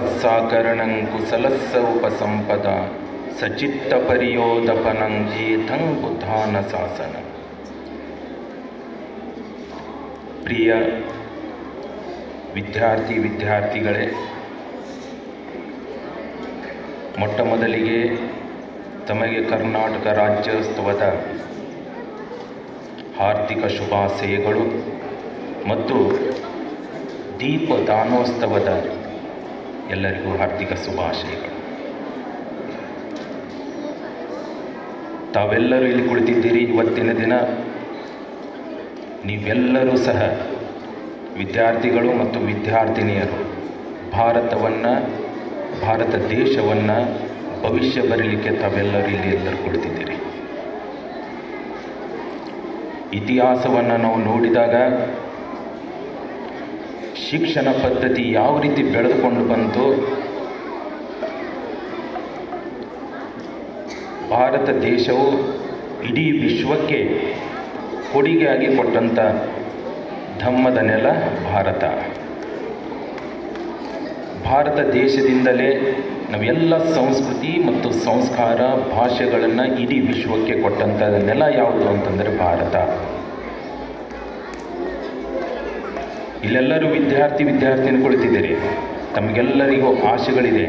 ವತ್ಸಾಕರಣಂ ಕುಶಲಸ್ಸ ಉಪಸಂಪದ ಸಚಿತ್ತ ಪರಿಯೋದಪನಂ ಜೇತಂ ಬುದ್ಧಾನ ಶಾಸನ. ಪ್ರಿಯ ವಿದ್ಯಾರ್ಥಿಗಳೇ, ಮೊಟ್ಟ ಮೊದಲಿಗೆ ತಮಗೆ ಕರ್ನಾಟಕ ರಾಜ್ಯೋತ್ಸವದ ಹಾರ್ದಿಕ ಶುಭಾಶಯಗಳು ಮತ್ತು ದೀಪದಾನೋತ್ಸವದ ಎಲ್ಲರಿಗೂ ಹಾರ್ದಿಕ ಶುಭಾಶಯಗಳು. ತಾವೆಲ್ಲರೂ ಇಲ್ಲಿ ಕುಳಿತಿದ್ದೀರಿ. ಇವತ್ತಿನ ದಿನ ನೀವೆಲ್ಲರೂ ಸಹ ವಿದ್ಯಾರ್ಥಿಗಳು ಮತ್ತು ವಿದ್ಯಾರ್ಥಿನಿಯರು ಭಾರತ ದೇಶವನ್ನು ಭವಿಷ್ಯ ಬರಲಿಕ್ಕೆ ತಾವೆಲ್ಲರೂ ಇಲ್ಲಿ ಎಲ್ಲರೂ ಕುಳಿತಿದ್ದೀರಿ. ಇತಿಹಾಸವನ್ನು ನಾವು ನೋಡಿದಾಗ ಶಿಕ್ಷಣ ಪದ್ಧತಿ ಯಾವ ರೀತಿ ಬೆಳೆದುಕೊಂಡು ಬಂತು, ಭಾರತ ದೇಶವು ಇಡೀ ವಿಶ್ವಕ್ಕೆ ಕೊಡುಗೆಯಾಗಿ ಕೊಟ್ಟಂಥ ಧಮ್ಮದ ನೆಲ ಭಾರತ ದೇಶದಿಂದಲೇ ನಾವೆಲ್ಲ ಸಂಸ್ಕೃತಿ ಮತ್ತು ಸಂಸ್ಕಾರ ಭಾಷೆಗಳನ್ನು ಇಡೀ ವಿಶ್ವಕ್ಕೆ ಕೊಟ್ಟಂಥ ನೆಲ ಯಾವುದು ಅಂತಂದರೆ ಭಾರತ. ಇಲ್ಲೆಲ್ಲರೂ ವಿದ್ಯಾರ್ಥಿನಿ ಕುಳಿತಿದ್ದೀರಿ. ತಮಗೆಲ್ಲರಿಗೂ ಆಸೆಗಳಿದೆ.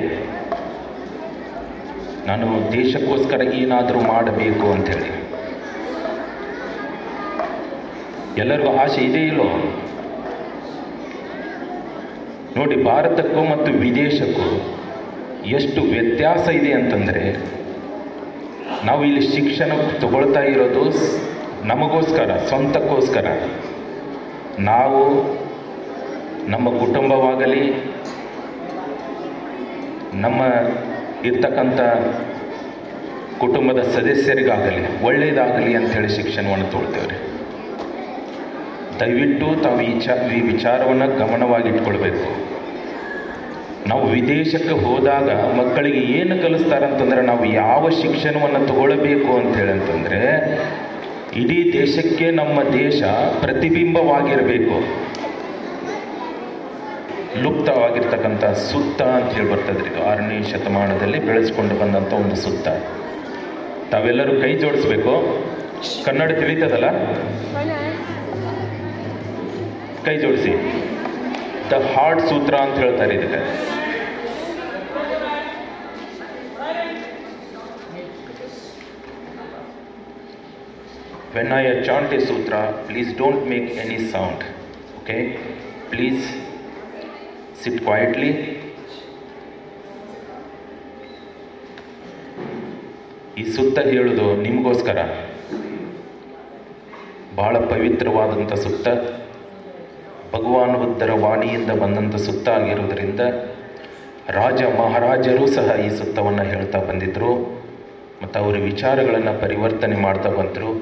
ನಾನು ದೇಶಕ್ಕೋಸ್ಕರ ಏನಾದರೂ ಮಾಡಬೇಕು ಅಂಥೇಳಿ. ಎಲ್ಲರಿಗೂ ಆಸೆ ಇದೆ ಇಲ್ಲೋ? ನೋಡಿ, ಭಾರತಕ್ಕೂ ಮತ್ತು ವಿದೇಶಕ್ಕೂ ಎಷ್ಟು ವ್ಯತ್ಯಾಸ ಇದೆ ಅಂತಂದರೆ, ನಾವು ಇಲ್ಲಿ ಶಿಕ್ಷಣ ತಗೊಳ್ತಾ ಇರೋದು ನಮಗೋಸ್ಕರ, ಸ್ವಂತಕ್ಕೋಸ್ಕರ. ನಾವು ನಮ್ಮ ಕುಟುಂಬವಾಗಲಿ, ನಮ್ಮ ಇರ್ತಕ್ಕಂಥ ಕುಟುಂಬದ ಸದಸ್ಯರಿಗಾಗಲಿ ಒಳ್ಳೆಯದಾಗಲಿ ಅಂಥೇಳಿ ಶಿಕ್ಷಣವನ್ನು ತೊಗೊಳ್ತೇವೆ. ದಯವಿಟ್ಟು ತಾವು ಈ ವಿಚಾರವನ್ನು ಗಮನವಾಗಿಟ್ಕೊಳ್ಬೇಕು. ನಾವು ವಿದೇಶಕ್ಕೆ ಹೋದಾಗ ಮಕ್ಕಳಿಗೆ ಏನು ಕಲಿಸ್ತಾರಂತಂದರೆ, ನಾವು ಯಾವ ಶಿಕ್ಷಣವನ್ನು ತಗೊಳ್ಬೇಕು ಅಂತಂದರೆ, ಇಡೀ ದೇಶಕ್ಕೆ ನಮ್ಮ ದೇಶ ಪ್ರತಿಬಿಂಬವಾಗಿರಬೇಕು. ಲುಪ್ತವಾಗಿರ್ತಕ್ಕಂಥ ಸುತ್ತ ಅಂತ ಹೇಳಿ ಬರ್ತದೆ. ಇದು 6ನೇ ಶತಮಾನದಲ್ಲಿ ಬೆಳೆಸ್ಕೊಂಡು ಬಂದಂಥ ಒಂದು ಸುತ್ತ. ತಾವೆಲ್ಲರೂ ಕೈ ಜೋಡಿಸ್ಬೇಕು. ಕನ್ನಡ ತಿಳಿತದಲ್ಲ? ಕೈ ಜೋಡಿಸಿ. ದ ಹಾರ್ಟ್ ಸೂತ್ರ ಅಂತ ಹೇಳ್ತಾರೆ ಇದಕ್ಕೆ. When I chant a sutra, please don't make any sound. Okay? Please sit quietly. ಈ ಸುತ್ತ ಹೇಳೋದು ನಿಮಗೋಸ್ಕರ. ಬಹಳ ಪವಿತ್ರವಾದಂಥ ಸುತ್ತ, ಭಗವಾನ್ ಬುದ್ಧರ ವಾಣಿಯಿಂದ ಬಂದಂಥ ಸುತ್ತ ಆಗಿರೋದರಿಂದ ರಾಜ ಮಹಾರಾಜರು ಸಹ ಈ ಸುತ್ತವನ್ನು ಹೇಳ್ತಾ ಬಂದಿದ್ದರು ಮತ್ತು ಅವರ ವಿಚಾರಗಳನ್ನು ಪರಿವರ್ತನೆ ಮಾಡ್ತಾ ಬಂದರು.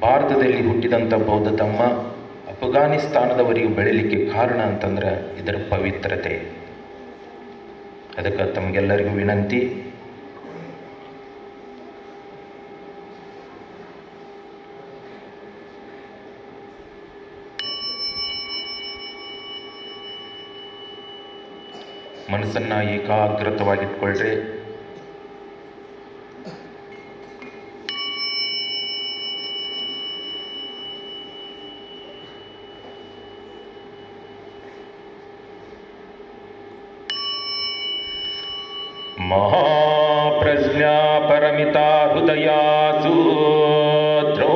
ಭಾರತದಲ್ಲಿ ಹುಟ್ಟಿದಂಥ ಬೌದ್ಧ ಧಮ್ಮ ಅಫ್ಘಾನಿಸ್ತಾನದವರಿಗೆ ಬೆಳೀಲಿಕ್ಕೆ ಕಾರಣ ಅಂತಂದ್ರೆ ಇದರ ಪವಿತ್ರತೆ. ಅದಕ್ಕೆ ತಮಗೆಲ್ಲರಿಗೂ ವಿನಂತಿ, ಮನಸ್ಸನ್ನು ಏಕಾಗ್ರತವಾಗಿಟ್ಕೊಳ್ರಿ. ಮಹಾಪ್ರಜ್ಞಾ ಪರಮಿತಾ ಹೃದಯಾ ಸೂತ್ರೋ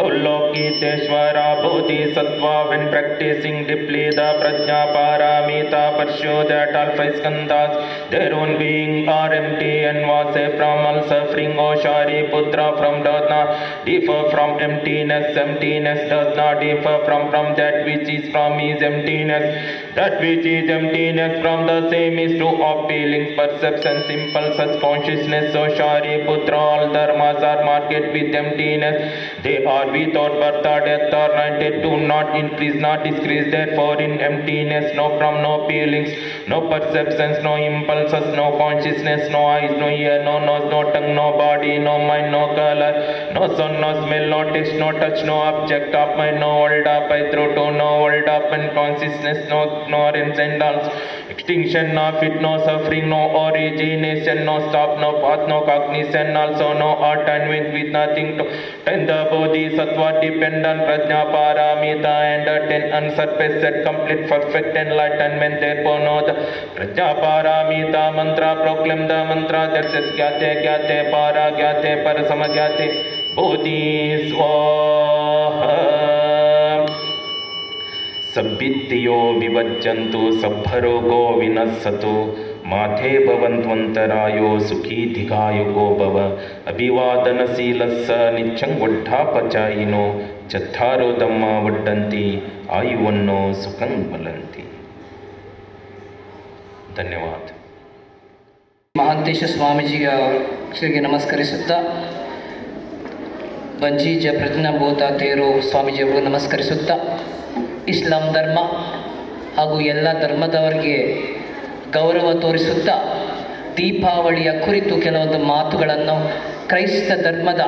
Avalokiteshvara bodhisattva. When practicing deeply the prajna paramita, pursue that all five skandhas their own being are empty and was a from all suffering. O Shariputra, from does not differ from emptiness. Emptiness does not differ from that which is from is emptiness. That which is emptiness from the same is true of feelings, perceptions, impulses, consciousness. So Shariputra, all dharmas are marked with emptiness. They are without birth or death or night, do not increase, not decrease. Therefore in emptiness, no from, no feelings, no perceptions, no impulses, no consciousness, no eyes, no ear, no nose, no tongue, no body, no mind, no color, no sound, no smell, no taste, no touch, no object of mind, no world of I through to, no world of unconsciousness, no ignorance and also extinction, no fit, no suffering, no origination, no stop, no path, no cognition, also no attainment with nothing to tend the bodhisattva dependent prajna paramita and attain unsurpassed complete perfect enlightenment. Therefore know the prajna paramita mantra, proclaim the mantra that says gyate gyate para gyate parasama gyate bodhi swaha. सब्बित्तियो विभज्यन्तु सब्भरोगो विनश्यतु माथे भवन्त्वन्तरायो सुखी दीर्घायुगो भव अभिवादनशीलस्स नित्यं वड्ढापचायिनो चत्तारो धम्मा वड्डन्ति आयुवन्नो सुखं बलन्ति. ಧನ್ಯವಾದ. ಮಹಾಂತೇಶ ಸ್ವಾಮೀಜಿಗೆ ನಮಸ್ಕರಿಸುತ್ತಾ ಬಂಜೀಜ ಪ್ರಜ್ಞಾಬೋಧ ತೇರು ಸ್ವಾಮೀಜಿಯವರು ನಮಸ್ಕರಿಸುತ್ತಾ ಇಸ್ಲಾಂ ಧರ್ಮ ಹಾಗೂ ಎಲ್ಲ ಧರ್ಮದವರಿಗೆ ಗೌರವ ತೋರಿಸುತ್ತಾ ದೀಪಾವಳಿಯ ಕುರಿತು ಕೆಲವೊಂದು ಮಾತುಗಳನ್ನು ಕ್ರೈಸ್ತ ಧರ್ಮದ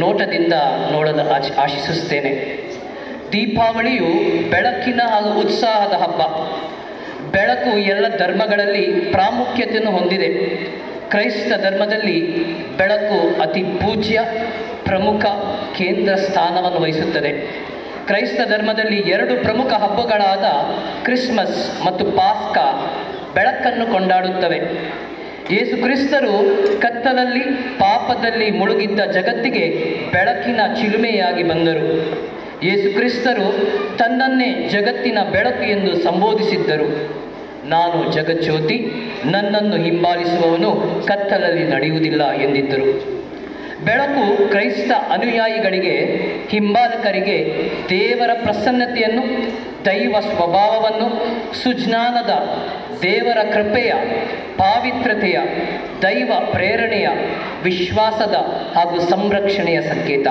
ನೋಟದಿಂದ ನೋಡಲು ಆಶಿಸುತ್ತೇನೆ. ದೀಪಾವಳಿಯು ಬೆಳಕಿನ ಹಾಗೂ ಉತ್ಸಾಹದ ಹಬ್ಬ. ಬೆಳಕು ಎಲ್ಲ ಧರ್ಮಗಳಲ್ಲಿ ಪ್ರಾಮುಖ್ಯತೆಯನ್ನು ಹೊಂದಿದೆ. ಕ್ರೈಸ್ತ ಧರ್ಮದಲ್ಲಿ ಬೆಳಕು ಅತಿ ಪೂಜ್ಯ, ಪ್ರಮುಖ ಕೇಂದ್ರ ಸ್ಥಾನವನ್ನು ವಹಿಸುತ್ತದೆ. ಕ್ರೈಸ್ತ ಧರ್ಮದಲ್ಲಿ 2 ಪ್ರಮುಖ ಹಬ್ಬಗಳಾದ ಕ್ರಿಸ್ಮಸ್ ಮತ್ತು ಪಾಸ್ಕಾ ಬೆಳಕನ್ನು ಕೊಂಡಾಡುತ್ತವೆ. ಯೇಸು ಕ್ರಿಸ್ತರು ಕತ್ತಲಲ್ಲಿ ಪಾಪದಲ್ಲಿ ಮುಳುಗಿದ್ದ ಜಗತ್ತಿಗೆ ಬೆಳಕಿನ ಚಿಲುಮೆಯಾಗಿ ಬಂದರು. ಯೇಸು ಕ್ರಿಸ್ತರು ತನ್ನನ್ನೇ ಜಗತ್ತಿನ ಬೆಳಕು ಎಂದು ಸಂಬೋಧಿಸಿದ್ದರು. ನಾನು ಜಗಜ್ಯೋತಿ, ನನ್ನನ್ನು ಹಿಂಬಾಲಿಸುವವನು ಕತ್ತಲಲ್ಲಿ ನಡೆಯುವುದಿಲ್ಲ ಎಂದಿದ್ದರು. ಬೆಳಕು ಕ್ರೈಸ್ತ ಅನುಯಾಯಿಗಳಿಗೆ, ಹಿಂಬಾಲಕರಿಗೆ ದೇವರ ಪ್ರಸನ್ನತೆಯನ್ನು, ದೈವ ಸ್ವಭಾವವನ್ನು, ಸುಜ್ಞಾನದ, ದೇವರ ಕೃಪೆಯ, ಪಾವಿತ್ರತೆಯ, ದೈವ ಪ್ರೇರಣೆಯ, ವಿಶ್ವಾಸದ ಹಾಗೂ ಸಂರಕ್ಷಣೆಯ ಸಂಕೇತ.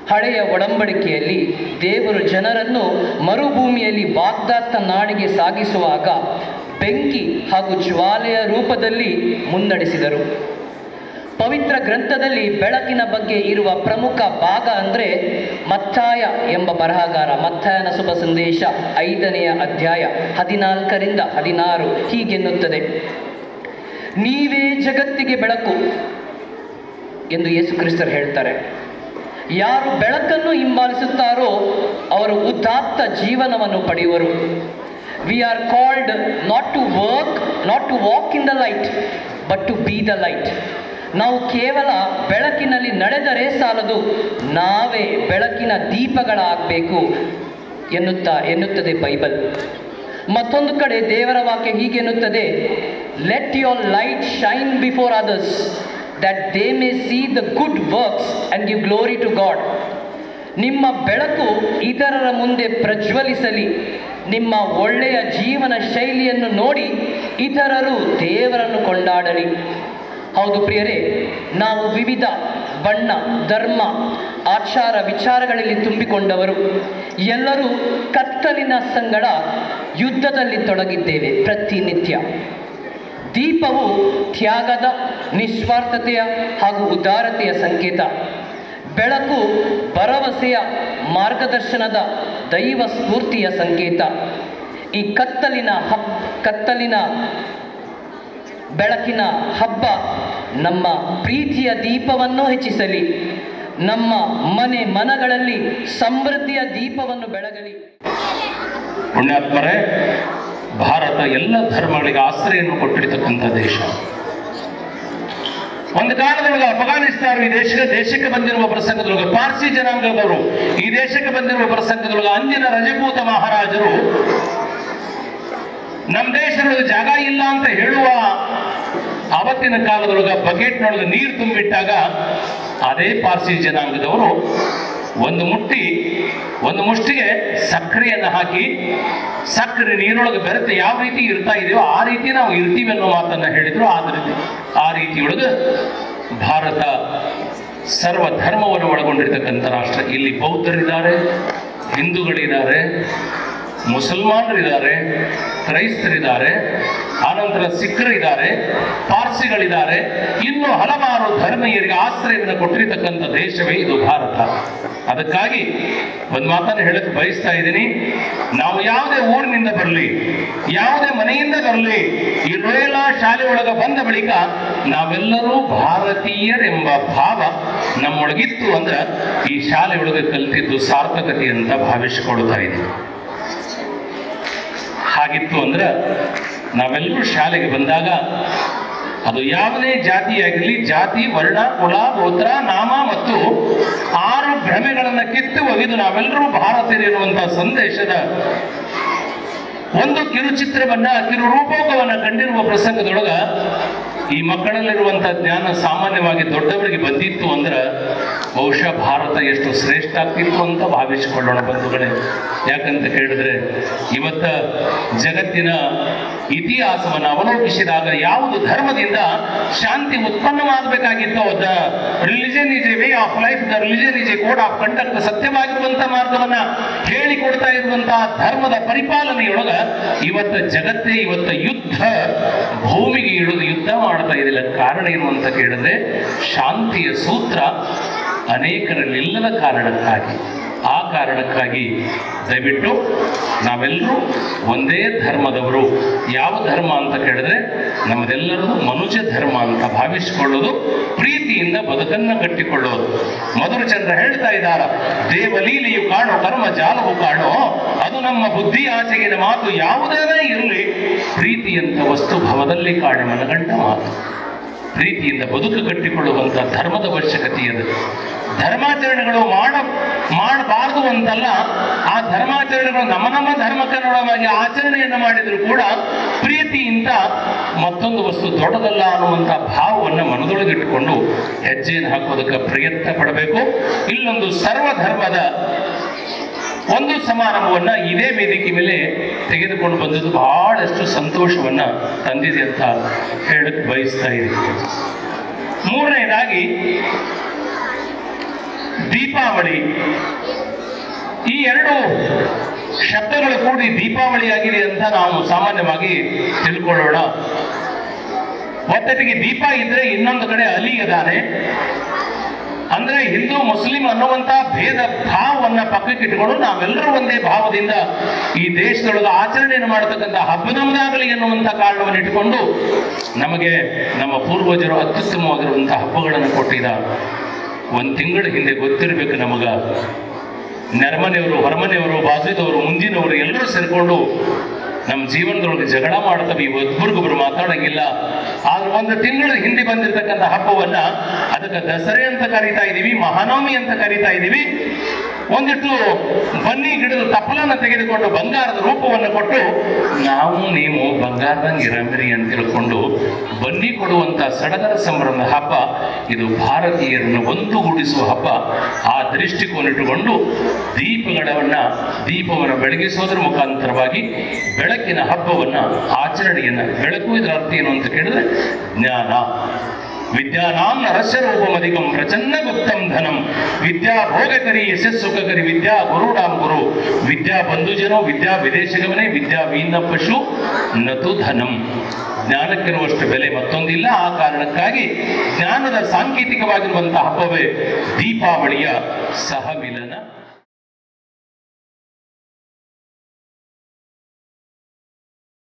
ಹಳೆಯ ಒಡಂಬಡಿಕೆಯಲ್ಲಿ ದೇವರು ಜನರನ್ನು ಮರುಭೂಮಿಯಲ್ಲಿ ವಾಗ್ದಾತ್ತ ನಾಡಿಗೆ ಸಾಗಿಸುವಾಗ ಬೆಂಕಿ ಹಾಗೂ ಜ್ವಾಲೆಯ ರೂಪದಲ್ಲಿ ಮುನ್ನಡೆಸಿದರು. ಪವಿತ್ರ ಗ್ರಂಥದಲ್ಲಿ ಬೆಳಕಿನ ಬಗ್ಗೆ ಇರುವ ಪ್ರಮುಖ ಭಾಗ ಅಂದರೆ ಮತ್ತಾಯ ಎಂಬ ಬರಹಗಾರ ಮತ್ತಾಯನ ಶುಭ ಸಂದೇಶ 5ನೇ ಅಧ್ಯಾಯ 14ರಿಂದ 16 ಹೀಗೆನ್ನುತ್ತದೆ: ನೀವೇ ಜಗತ್ತಿಗೆ ಬೆಳಕು ಎಂದು ಯೇಸು ಕ್ರಿಸ್ತರು ಹೇಳ್ತಾರೆ. ಯಾರು ಬೆಳಕನ್ನು ಹಿಂಬಾಲಿಸುತ್ತಾರೋ ಅವರು ಉದಾತ್ತ ಜೀವನವನ್ನು ಪಡೆಯುವರು. We are called not to walk in the light but to be the light. ನಾವು ಕೇವಲ ಬೆಳಕಿನಲ್ಲಿ ನಡೆದರೆ ಸಾಲದು, ನಾವೇ ಬೆಳಕಿನ ದೀಪಗಳಾಗಬೇಕು ಎನ್ನುತ್ತದೆ ಬೈಬಲ್. ಮತ್ತೊಂದು ಕಡೆ ದೇವರ ವಾಕ್ಯ ಹೀಗೆನ್ನುತ್ತದೆ: let your light shine before others that they may see the good works and give glory to God. ನಿಮ್ಮ ಬೆಳಕು ಇತರರ ಮುಂದೆ ಪ್ರಜ್ವಲಿಸಲಿ. ನಿಮ್ಮ ಒಳ್ಳೆಯ ಜೀವನ ಶೈಲಿಯನ್ನು ನೋಡಿ ಇತರರು ದೇವರನ್ನು ಕೊಂಡಾಡಲಿ. ಹೌದು ಪ್ರಿಯರೇ, ನಾವು ವಿವಿಧ ಬಣ್ಣ, ಧರ್ಮ, ಆಚಾರ ವಿಚಾರಗಳಲ್ಲಿ ತುಂಬಿಕೊಂಡವರು. ಎಲ್ಲರೂ ಕತ್ತಲಿನ ಸಂಗಡ ಯುದ್ಧದಲ್ಲಿ ತೊಡಗಿದ್ದೇವೆ ಪ್ರತಿನಿತ್ಯ. ದೀಪವು ತ್ಯಾಗದ, ನಿಸ್ವಾರ್ಥತೆಯ ಹಾಗೂ ಉದಾರತೆಯ ಸಂಕೇತ. ಬೆಳಕು ಭರವಸೆಯ, ಮಾರ್ಗದರ್ಶನದ, ದೈವ ಸ್ಫೂರ್ತಿಯ ಸಂಕೇತ. ಈ ಕತ್ತಲಿನ ಬೆಳಕಿನ ಹಬ್ಬ ನಮ್ಮ ಪ್ರೀತಿಯ ದೀಪವನ್ನು ಹೆಚ್ಚಿಸಲಿ. ನಮ್ಮ ಮನಗಳಲ್ಲಿ ಸಮೃದ್ಧಿಯ ದೀಪವನ್ನು ಬೆಳಗಲಿ. ಪುಣ್ಯಾತ್ಮರೇ, ಭಾರತ ಎಲ್ಲ ಧರ್ಮಗಳಿಗೆ ಆಶ್ರಯನ್ನು ಕೊಟ್ಟಿರ್ತಕ್ಕಂಥ ದೇಶ. ಒಂದು ಕಾಲದೊಳಗೆ ಅಫ್ಘಾನಿಸ್ತಾನ ಈ ದೇಶಕ್ಕೆ ಬಂದಿರುವ ಪ್ರಸಂಗದೊಳಗೆ ಪಾರ್ಸಿ ಜನಾಂಗದವರು ಈ ದೇಶಕ್ಕೆ ಬಂದಿರುವ ಪ್ರಸಂಗದೊಳಗೆ ಅಂದಿನ ರಜಪೂತ ಮಹಾರಾಜರು ನಮ್ಮ ದೇಶದೊಳಗೆ ಜಾಗ ಇಲ್ಲ ಅಂತ ಹೇಳುವ ಆವತ್ತಿನ ಕಾಲದೊಳಗೆ ಬಕೆಟ್ನೊಳಗೆ ನೀರು ತುಂಬಿಟ್ಟಾಗ ಅದೇ ಪಾರ್ಸಿ ಜನಾಂಗದವರು ಒಂದು ಮುಷ್ಟಿಗೆ ಸಕ್ಕರೆಯನ್ನು ಹಾಕಿ, ಸಕ್ಕರೆ ನೀರೊಳಗೆ ಬೆರೆತು ಯಾವ ರೀತಿ ಇರ್ತಾ ಇದೆಯೋ ಆ ರೀತಿ ನಾವು ಇರ್ತೀವಿ ಅನ್ನೋ ಮಾತನ್ನು ಹೇಳಿದ್ರು. ಆ ರೀತಿಯೊಳಗೆ ಭಾರತ ಸರ್ವಧರ್ಮವನ್ನು ಒಳಗೊಂಡಿರ್ತಕ್ಕಂಥ ರಾಷ್ಟ್ರ. ಇಲ್ಲಿ ಬೌದ್ಧರಿದ್ದಾರೆ, ಹಿಂದೂಗಳಿದ್ದಾರೆ, ಮುಸಲ್ಮಾನರಿದ್ದಾರೆ, ಕ್ರೈಸ್ತರಿದ್ದಾರೆ, ಆನಂತರ ಸಿಖ್ಖರಿದ್ದಾರೆ, ಪಾರ್ಸಿಗಳಿದ್ದಾರೆ, ಇನ್ನು ಹಲವಾರು ಧರ್ಮೀಯರಿಗೆ ಆಶ್ರಯವನ್ನು ಕೊಟ್ಟಿರತಕ್ಕಂಥ ದೇಶವೇ ಇದು ಭಾರತ. ಅದಕ್ಕಾಗಿ ಒಂದು ಮಾತನ್ನು ಹೇಳಕ್ಕೆ ಬಯಸ್ತಾ ಇದ್ದೀನಿ. ನಾವು ಯಾವುದೇ ಊರಿನಿಂದ ಬರಲಿ, ಯಾವುದೇ ಮನೆಯಿಂದ ಬರಲಿ, ಈ ಲೋಯಲಾ ಶಾಲೆ ಒಳಗೆ ಬಂದ ಬಳಿಕ ನಾವೆಲ್ಲರೂ ಭಾರತೀಯರೆಂಬ ಭಾವ ನಮ್ಮೊಳಗಿತ್ತು ಅಂದ್ರೆ ಈ ಶಾಲೆ ಒಳಗೆ ಕಲಿತಿದ್ದು ಸಾರ್ಥಕತೆ ಅಂತ ಭಾವಿಸಿಕೊಳ್ತಾ ಇದ್ದೀವಿ. ಹಾಗಿತ್ತು ಅಂದ್ರೆ ನಾವೆಲ್ಲರೂ ಶಾಲೆಗೆ ಬಂದಾಗ ಅದು ಯಾವುದೇ ಜಾತಿಯಾಗಿರಲಿ, ಜಾತಿ, ವರ್ಣ, ಕುಲ, ಗೋತ್ರ, ನಾಮ ಮತ್ತು 6 ಭ್ರಮೆಗಳನ್ನು ಕಿತ್ತು ಒಗೆದು ನಾವೆಲ್ಲರೂ ಭಾರತೀಯರಿರುವಂತಹ ಸಂದೇಶದ ಒಂದು ಕಿರುಚಿತ್ರವನ್ನ, ಕಿರು ರೂಪಕವನ್ನ ಕಂಡಿರುವ ಪ್ರಸಂಗದೊಳಗ ಈ ಮಕ್ಕಳಲ್ಲಿರುವಂತಹ ಜ್ಞಾನ ಸಾಮಾನ್ಯವಾಗಿ ದೊಡ್ಡವರಿಗೆ ಬಂದಿತ್ತು ಅಂದ್ರೆ ಬಹುಶಃ ಭಾರತ ಎಷ್ಟು ಶ್ರೇಷ್ಠ ಆಗ್ತಿತ್ತು ಅಂತ ಭಾವಿಸಿಕೊಳ್ಳೋಣ ಬಂಧುಗಳೇ. ಯಾಕಂತ ಕೇಳಿದ್ರೆ ಇವತ್ತ ಜಗತ್ತಿನ ಇತಿಹಾಸವನ್ನು ಅವಲೋಕಿಸಿದಾಗ ಯಾವುದು ಧರ್ಮದಿಂದ ಶಾಂತಿ ಉತ್ಪನ್ನವಾಗಬೇಕಾಗಿತ್ತು, the religion is a way of life, the religion is a code of conduct, ಸತ್ಯವಾಗಿರುವಂತಹ ಮಾರ್ಗವನ್ನ ಹೇಳಿಕೊಡ್ತಾ ಇರುವಂತಹ ಧರ್ಮದ ಪರಿಪಾಲನೆಯೊಳಗ ಇವತ್ತ ಜಗತ್ತೇ ಇವತ್ತ ಯುದ್ಧ ಭೂಮಿಗೆ ಇಳಿದು ಯುದ್ಧ ಮಾಡ್ತಾ ಇದಿಲ್ಲ. ಕಾರಣ ಏನು ಅಂತ ಕೇಳಿದ್ರೆ ಶಾಂತಿಯ ಸೂತ್ರ ಅನೇಕರಲ್ಲಿಲ್ಲದ ಕಾರಣಕ್ಕಾಗಿ. ಆ ಕಾರಣಕ್ಕಾಗಿ ದಯವಿಟ್ಟು ನಾವೆಲ್ಲರೂ ಒಂದೇ ಧರ್ಮದವರು. ಯಾವ ಧರ್ಮ ಅಂತ ಕೇಳಿದ್ರೆ ನಮ್ಮದೆಲ್ಲರದು ಮನುಷ್ಯ ಧರ್ಮ ಅಂತ ಭಾವಿಸಿಕೊಳ್ಳೋದು, ಪ್ರೀತಿಯಿಂದ ಬದುಕನ್ನು ಕಟ್ಟಿಕೊಳ್ಳೋದು. ಮಧುರಚಂದ್ರ ಹೇಳ್ತಾ ಇದ್ದಾರ, ದೇವಲೀಲೆಯು ಕಾಣೋ ಕರ್ಮ ಜಾಲವು ಕಾಣೋ, ಅದು ನಮ್ಮ ಬುದ್ಧಿ ಆಚೆಗಿನ ಮಾತು ಯಾವುದೇ ಇರಲಿ, ಪ್ರೀತಿಯಂತ ವಸ್ತು ಭವದಲ್ಲಿ ಕಾಣೆ ಮನಗಂಡ ಮಾತು. ಪ್ರೀತಿಯಿಂದ ಬದುಕು ಕಟ್ಟಿಕೊಳ್ಳುವಂಥ ಧರ್ಮದ ಅವಶ್ಯಕತೆ ಇದೆ. ಧರ್ಮಾಚರಣೆಗಳು ಮಾಡಬಾರದು ಅಂತಲ್ಲ, ಆ ಧರ್ಮಾಚರಣೆಗಳು ನಮ್ಮ ಧರ್ಮಕ್ಕನುಗುಣವಾಗಿ ಆಚರಣೆಯನ್ನು ಮಾಡಿದ್ರು ಕೂಡ ಪ್ರೀತಿಯಿಂದ ಮತ್ತೊಂದು ವಸ್ತು ದೊಡ್ಡದಲ್ಲ ಅನ್ನುವಂಥ ಭಾವವನ್ನು ಮನದೊಳಗಿಟ್ಟುಕೊಂಡು ಹೆಜ್ಜೆಯನ್ನು ಹಾಕೋದಕ್ಕೆ ಪ್ರಯತ್ನ ಪಡಬೇಕು. ಇಲ್ಲೊಂದು ಸರ್ವಧರ್ಮದ ಒಂದು ಸಮಾರಂಭವನ್ನ ಇದೇ ವೇದಿಕೆ ಮೇಲೆ ತೆಗೆದುಕೊಂಡು ಬಂದದ್ದು ಬಹಳಷ್ಟು ಸಂತೋಷವನ್ನ ತಂದಿದೆ ಅಂತ ಹೇಳಕ್ ಬಯಸ್ತಾ ಇದ್ದೀನಿ. ಮೂರನೇದಾಗಿ ದೀಪಾವಳಿ. ಈ 2 ಶಬ್ದಗಳು ಕೂಡಿ ದೀಪಾವಳಿ ಆಗಿದೆ ಅಂತ ನಾವು ಸಾಮಾನ್ಯವಾಗಿ ತಿಳ್ಕೊಳ್ಳೋಣ. ಒತ್ತಟಿಗೆ ದೀಪ ಇದ್ರೆ ಇನ್ನೊಂದು ಕಡೆ ಅಲಿ ಅದಾನೆ. ಅಂದ್ರೆ ಹಿಂದೂ ಮುಸ್ಲಿಂ ಅನ್ನುವಂತ ಭೇದ ಭಾವವನ್ನ ಪಕ್ಕಕ್ಕೆ ಇಟ್ಟುಕೊಂಡು ನಾವೆಲ್ಲರೂ ಒಂದೇ ಭಾವದಿಂದ ಈ ದೇಶದೊಳಗೆ ಆಚರಣೆಯನ್ನು ಮಾಡತಕ್ಕಂಥ ಹಬ್ಬ ನಮ್ಮದಾಗಲಿ ಎನ್ನುವಂಥ ಕಾರಣವನ್ನು ಇಟ್ಟುಕೊಂಡು ನಮಗೆ ನಮ್ಮ ಪೂರ್ವಜರು ಅತ್ಯುತ್ತಮವಾಗಿರುವಂತಹ ಹಬ್ಬಗಳನ್ನು ಕೊಟ್ಟಿದ್ದ. 1 ತಿಂಗಳ ಹಿಂದೆ ಗೊತ್ತಿರಬೇಕು ನಮಗ, ನೆರಮನೆಯವರು, ಹೊರಮನೆಯವರು, ಬಾಜುದವರು, ಮುಂದಿನವರು ಎಲ್ಲರೂ ಸೇರಿಕೊಂಡು ನಮ್ಮ ಜೀವನದೊಳಗೆ ಜಗಳ ಮಾಡ್ತವೆ. ಒಬ್ಬರಿಗೊಬ್ರು ಮಾತಾಡಂಗಿಲ್ಲ. ಆದ್ರೆ 1 ತಿಂಗಳ ಹಿಂದೆ ಬಂದಿರತಕ್ಕಂಥ ಹಬ್ಬವನ್ನ ಅದಕ್ಕೆ ದಸರೆ ಅಂತ ಕರೀತಾ ಇದೀವಿ, ಮಹಾನವಮಿ ಅಂತ ಕರೀತಾ ಇದೀವಿ. ಒಂದಿಟ್ಟು ಬನ್ನಿ ಗಿಡದ ತಪ್ಪಲನ್ನ ತೆಗೆದುಕೊಂಡು ಬಂಗಾರದ ರೂಪವನ್ನು ಕೊಟ್ಟು ನಾವು ನೀವು ಬಂಗಾರದಂಗೆ ಇರಂಬ್ರಿ ಅಂತ ತಿಳ್ಕೊಂಡು ಬನ್ನಿ ಕೊಡುವಂತ ಸಡಗರ ಸಂಭ್ರಮದ ಹಬ್ಬ ಇದು. ಭಾರತೀಯರನ್ನು ಒಂದುಗೂಡಿಸುವ ಹಬ್ಬ. ಆ ದೃಷ್ಟಿಕೋನ ಇಟ್ಟುಕೊಂಡು ದೀಪವನ್ನು ಬೆಳಗಿಸೋದ್ರ ಮುಖಾಂತರವಾಗಿ ಬೆಳಕಿನ ಹಬ್ಬವನ್ನ ಆಚರಣೆಯನ್ನ ಬೆಳಕು. ಇದರ ಅರ್ಥ ಏನು ಅಂತ ಕೇಳಿದ್ರೆ ಜ್ಞಾನ. ವಿದ್ಯಾನಾಂ ನರಸ್ಯ ರೂಪಮಧಿಕಂ ಪ್ರಚನ್ನ ಗುಪ್ತಂ ಧನಂ ವಿದ್ಯಾ ಭೋಗಕರಿ ಯಶಸ್ಸುಖಕರಿ ವಿದ್ಯಾ ಗುರುಡಾಂ ಗುರು ವಿದ್ಯಾ ಬಂಧುಜನೋ ವಿದ್ಯಾ ವಿದೇಶಗಮನೆ ವಿದ್ಯಾ ವೀನ ಪಶು ನತು ಧನಂ. ಜ್ಞಾನಕ್ಕಿರುವಷ್ಟು ಬೆಲೆ ಮತ್ತೊಂದಿಲ್ಲ. ಆ ಕಾರಣಕ್ಕಾಗಿ ಜ್ಞಾನದ ಸಾಂಕೇತಿಕವಾಗಿರುವಂತಹ ಹಬ್ಬವೇ ದೀಪಾವಳಿಯ ಸಹಮಿಲನ.